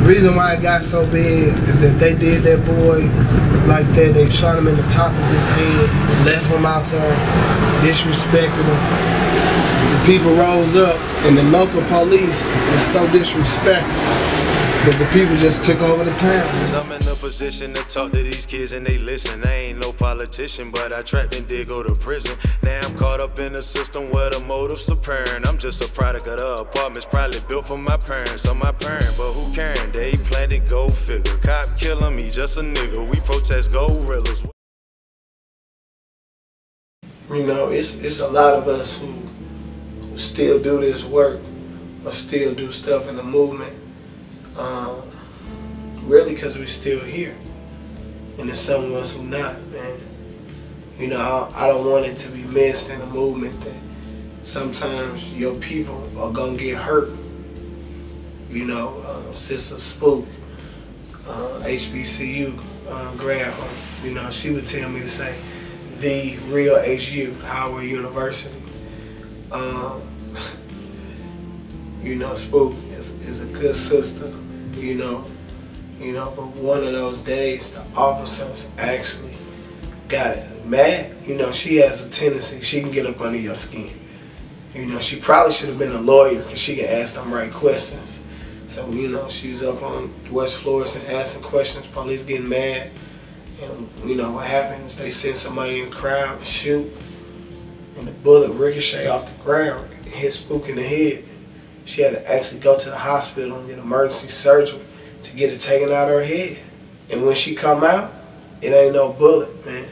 reason why it got so big is that they did that boy like that. They shot him in the top of his head, left him out there, disrespected him. The people rose up, and the local police was so disrespectful that the people just took over the town. Since I'm in a position to talk to these kids and they listen, I ain't no politician, but I trapped and did go to prison. Now I'm caught up in a system where the motive's apparent. I'm just a product of the apartments probably built for my parents or my parent, but who caring? They planted gold figure. Cop killing me, just a nigga. We protest gorillas. You know, it's a lot of us who still do this work or still do stuff in the movement, really because we're still here. And there's some of us who not, man. You know, I don't want it to be missed in the movement that sometimes your people are gonna get hurt. You know, Sister Spook, HBCU grad, you know, she would tell me to say, the real HU, Howard University. You know, Spook is a good sister, you know, but one of those days the officers actually got mad. You know, she has a tendency, she can get up under your skin. You know, she probably should have been a lawyer because she can ask them right questions. So, you know, she was up on West Florissant asking questions, police getting mad. And you know what happens, they send somebody in the crowd and shoot, and the bullet ricochet off the ground and hit Spook in the head. She had to actually go to the hospital and get emergency surgery to get it taken out of her head. And when she come out, it ain't no bullet, man.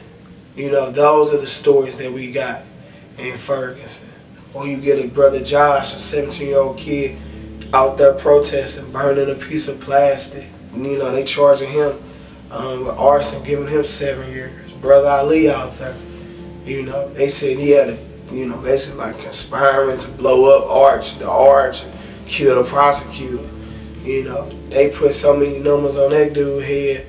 You know, those are the stories that we got in Ferguson. Or you get a brother Josh, a 17-year-old kid, out there protesting, burning a piece of plastic. You know, they charging him with arson, giving him 7 years. Brother Ali out there, you know, they said he had a, you know, basically like conspiring to blow up the arch, and kill the prosecutor. You know, they put so many numbers on that dude's head.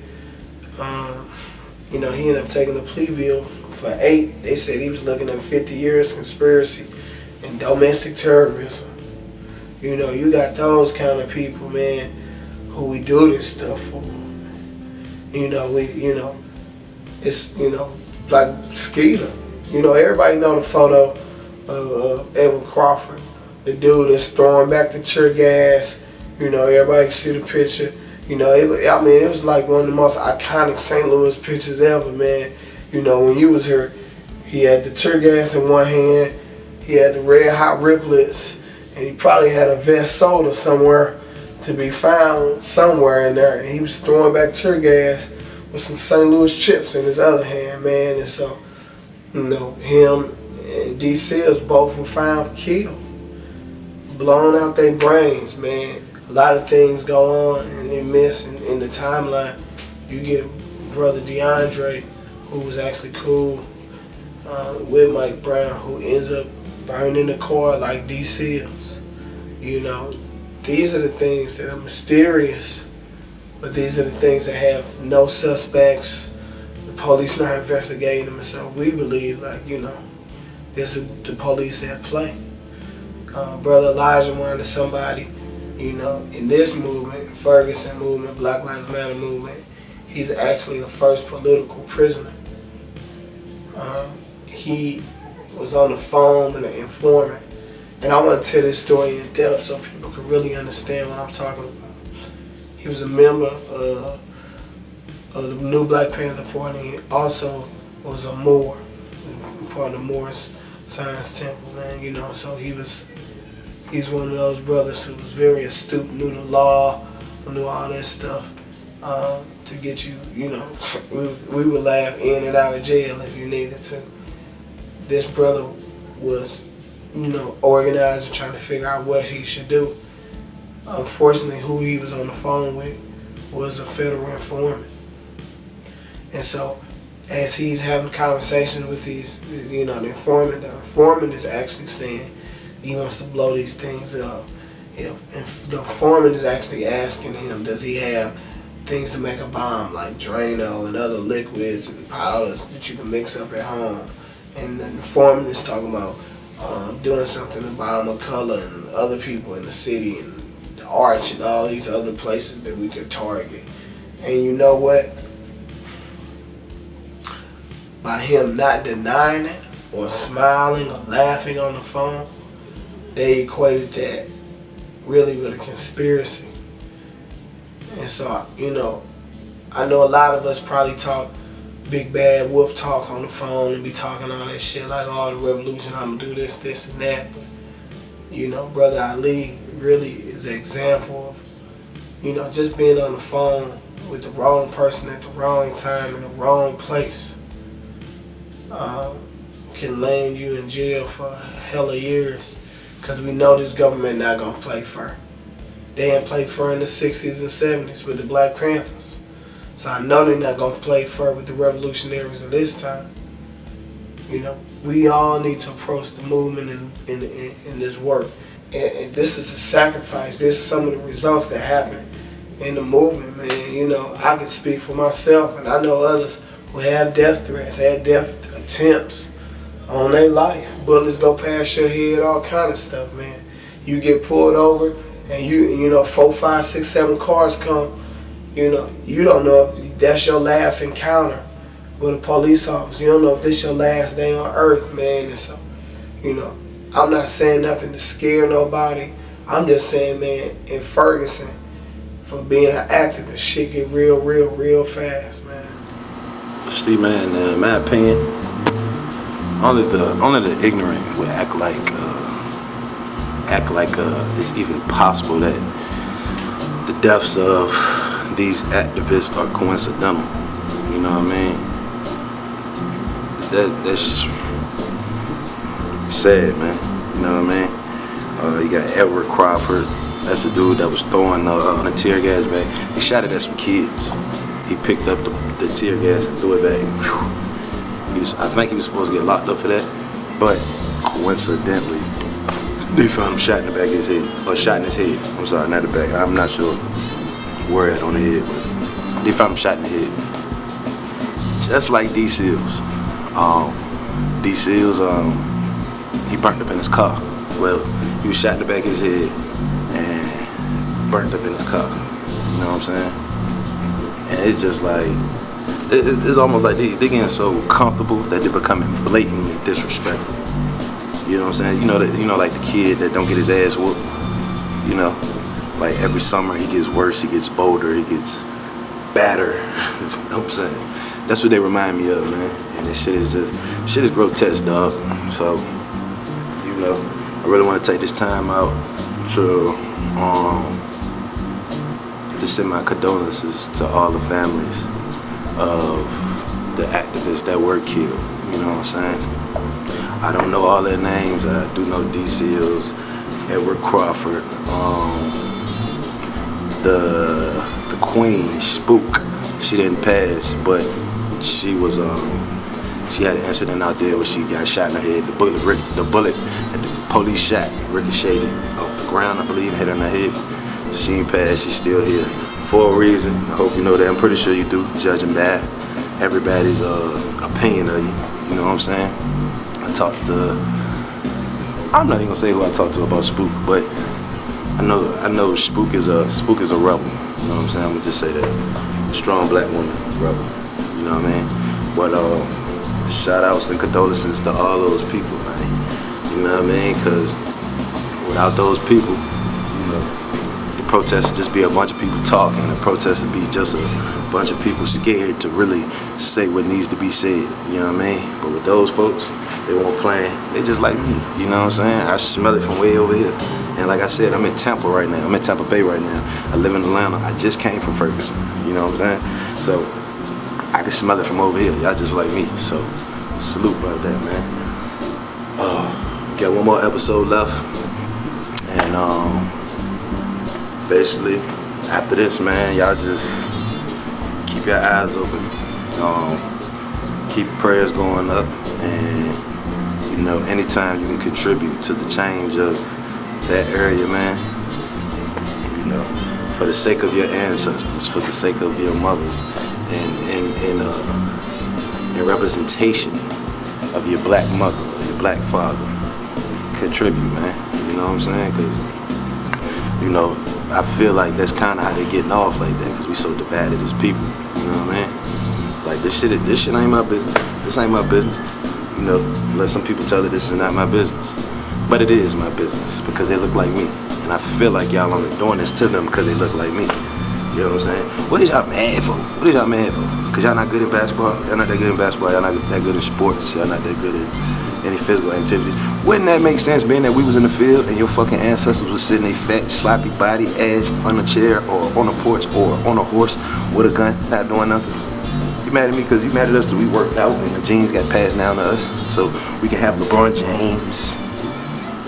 You know, he ended up taking the plea deal for 8. They said he was looking at 50 years conspiracy and domestic terrorism. You know, you got those kind of people, man, who we do this stuff for. You know, it's, you know, like Skeeter. You know, everybody know the photo of Edwin Crawford, the dude that's throwing back the tear gas. You know, everybody can see the picture. You know, I mean, it was like one of the most iconic St. Louis pictures ever, man. You know, when you was here, he had the tear gas in one hand, he had the red hot riplets, and he probably had a vest soda somewhere to be found somewhere in there. And he was throwing back tear gas with some St. Louis chips in his other hand, man. And so, you know, him and D. Seals both were found killed, blown out their brains, man. A lot of things go on and they miss in the timeline. You get brother DeAndre, who was actually cool with Mike Brown, who ends up burning the car like D. Seals. You know, these are the things that are mysterious, but these are the things that have no suspects. The police not investigating them, and so we believe, like, you know, this is the police at play. Brother Elijah wanted somebody, you know, in this movement, Ferguson movement, Black Lives Matter movement, he's actually the first political prisoner. He was on the phone with an informant. And I want to tell this story in depth so people can really understand what I'm talking about. He was a member of the New Black Panther Party. He also was a Moor, part of the Moorish Science Temple, man. You know, so he's one of those brothers who was very astute, knew the law, knew all that stuff to get you, you know, we would laugh in and out of jail if you needed to. This brother was, you know, organizing, trying to figure out what he should do. Unfortunately, who he was on the phone with was a federal informant. And so, as he's having conversations with these, you know, the informant is actually saying he wants to blow these things up. And the informant is actually asking him, does he have things to make a bomb, like Drano and other liquids and powders that you can mix up at home? And the informant is talking about doing something to bomb McCullough and other people in the city and Arch and all these other places that we could target. And you know what? By him not denying it or smiling or laughing on the phone, they equated that really with a conspiracy. And so, you know, I know a lot of us probably talk big bad wolf talk on the phone and be talking all that shit like, oh, the revolution, I'm gonna do this, this, and that. But, you know, Brother Ali really is an example of, you know, just being on the phone with the wrong person at the wrong time in the wrong place can land you in jail for a hell of years, because we know this government not gonna play fair. They didn't play fair in the 60s and 70s with the Black Panthers. So I know they're not gonna play fair with the revolutionaries of this time. You know, we all need to approach the movement in this work. And this is a sacrifice. This is some of the results that happen in the movement, man. You know, I can speak for myself, and I know others who have death threats, had death attempts on their life. Bullets go past your head, all kind of stuff, man. You get pulled over, and you know, 4, 5, 6, 7 cars come. You know, you don't know if that's your last encounter with a police officer. You don't know if this your last day on earth, man. And so, you know, I'm not saying nothing to scare nobody. I'm just saying, man, in Ferguson, for being an activist, shit get real fast, man. See, man, in my opinion, only the ignorant would act like it's even possible that the deaths of these activists are coincidental. You know what I mean? That's just sad, man. You know what I mean? You got Edward Crawford. That's a dude that was throwing a tear gas bag. He shot it at some kids. He picked up the tear gas and threw it back. I think he was supposed to get locked up for that, but coincidentally, they found him shot in the back of his head, or shot in his head. I'm sorry, not the back. I'm not sure where at on the head, but they found him shot in the head. Just like D Seals. D Seals, he burnt up in his car. Well, he was shot in the back of his head and burnt up in his car. You know what I'm saying? And it's just like, it's almost like they're getting so comfortable that they're becoming blatantly disrespectful. You know what I'm saying? You know, like the kid that don't get his ass whooped. You know, like every summer he gets worse, he gets bolder, he gets badder. You know what I'm saying? That's what they remind me of, man. And this shit is grotesque, dog. So, you know, I really want to take this time out to send my condolences to all the families of the activists that were killed. You know what I'm saying? I don't know all their names. I do know D Seals, Edward Crawford, the Queen, Spook. She didn't pass, but she was she had an incident out there where she got shot in her head. The bullet that the police shot ricocheted off the ground, I believe, hit her in the head. So she ain't passed. She's still here for a reason. I hope you know that. I'm pretty sure you do, judging by everybody's opinion of you. You know what I'm saying? I'm not even gonna say who I talked to about Spook, but I know Spook is a rebel. You know what I'm saying? I'm gonna just say that. A strong black woman, rebel. You know what I mean? But shout outs and condolences to all those people, man. You know what I mean? Cause without those people, you know, the protests would just be a bunch of people talking. The protests would be just a bunch of people scared to really say what needs to be said. You know what I mean? But with those folks, they won't plan. They just like me. You know what I'm saying? I smell it from way over here. And like I said, I'm in Tampa right now. I'm in Tampa Bay right now. I live in Atlanta. I just came from Ferguson. You know what I'm saying? So I can smell it from over here. Y'all just like me. So salute about that, man. Got one more episode left. And basically, after this, man, y'all just keep your eyes open. Keep prayers going up. And, you know, anytime you can contribute to the change of that area, man, you know, for the sake of your ancestors, for the sake of your mothers, and in representation of your black mother or your black father, contribute, man. You know what I'm saying? Because, you know, I feel like that's kind of how they getting off like that, because we so divided as people. You know what I mean? Like this shit ain't my business. This ain't my business. You know, let some people tell it this is not my business. But it is my business because they look like me. And I feel like y'all only doing this to them because they look like me. You know what I'm saying? What is y'all mad for? What is y'all mad for? Because y'all not good at basketball? Y'all not that good at basketball? Y'all not that good at sports? Y'all not that good at any physical activity? Wouldn't that make sense, being that we was in the field and your fucking ancestors was sitting their fat, sloppy body ass on a chair or on a porch or on a horse with a gun, not doing nothing? You mad at me because you mad at us because we worked out and the genes got passed down to us so we can have LeBron James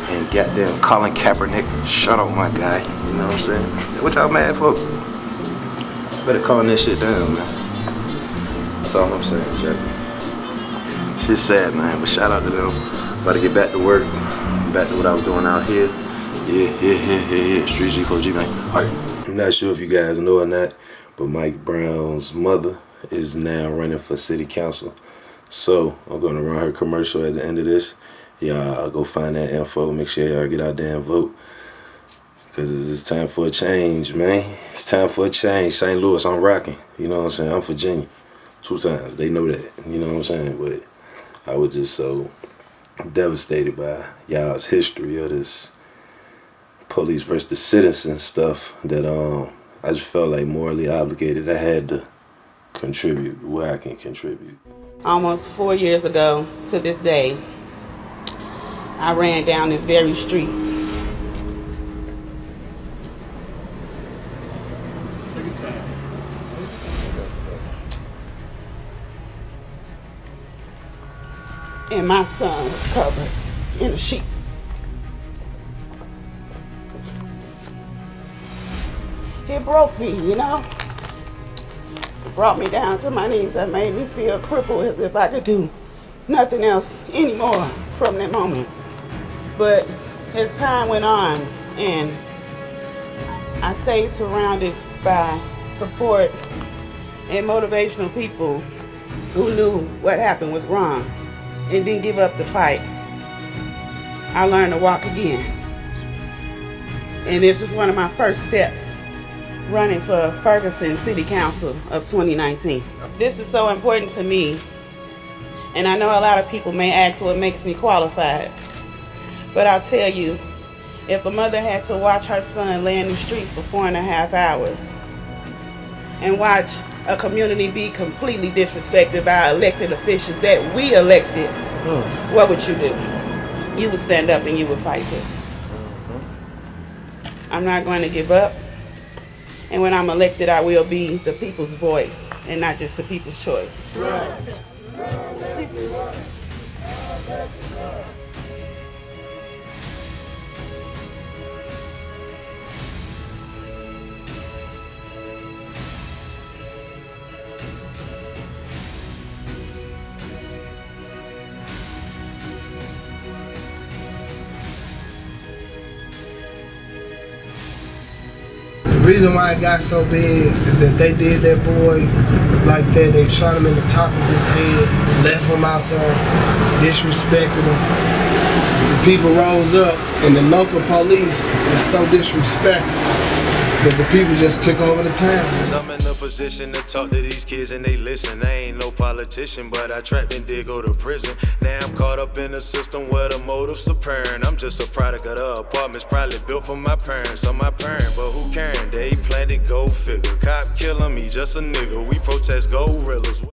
and goddamn Colin Kaepernick. Shut up, my guy. You know what I'm saying? What y'all mad for? Better calm this shit down, man. That's all I'm saying, Jack. Shit's sad, man, but shout out to them. About to get back to work. Back to what I was doing out here. Yeah. Street G4G, man. Alright. I'm not sure if you guys know or not, but Mike Brown's mother is now running for city council. So I'm gonna run her commercial at the end of this. Y'all go find that info. Make sure y'all get out there and vote. Cause it's time for a change, man. It's time for a change. St. Louis, I'm rocking. You know what I'm saying? I'm Virginia. 2 times. They know that. You know what I'm saying? But I was just so devastated by y'all's history of this police versus the citizen stuff that I just felt like morally obligated. I had to contribute where I can contribute. Almost 4 years ago to this day, I ran down this very street. And my son was covered in a sheet. It broke me, you know? It brought me down to my knees. That made me feel crippled, as if I could do nothing else anymore from that moment. But as time went on and I stayed surrounded by support and motivational people who knew what happened was wrong and didn't give up the fight, I learned to walk again. And this is one of my first steps, running for Ferguson City Council of 2019. This is so important to me, and I know a lot of people may ask what makes me qualified, but I'll tell you, if a mother had to watch her son lay in the street for 4.5 hours and watch a community be completely disrespected by elected officials that we elected, what would you do? You would stand up and you would fight too. I'm not going to give up. And when I'm elected, I will be the people's voice and not just the people's choice. The reason why it got so big is that they did that boy like that. They shot him in the top of his head, left him out there, disrespected him. The people rose up, and the local police was so disrespectful that the people just took over the town. Since I'm in a position to talk to these kids and they listen, I ain't no politician, but I trapped and did go to prison. Now I'm caught up in a system where the motive's apparent. I'm just a product of the apartments probably built for my parents or my parent, but who caring? They planted gold figure. Cop killing me, just a nigga. We protest gorillas.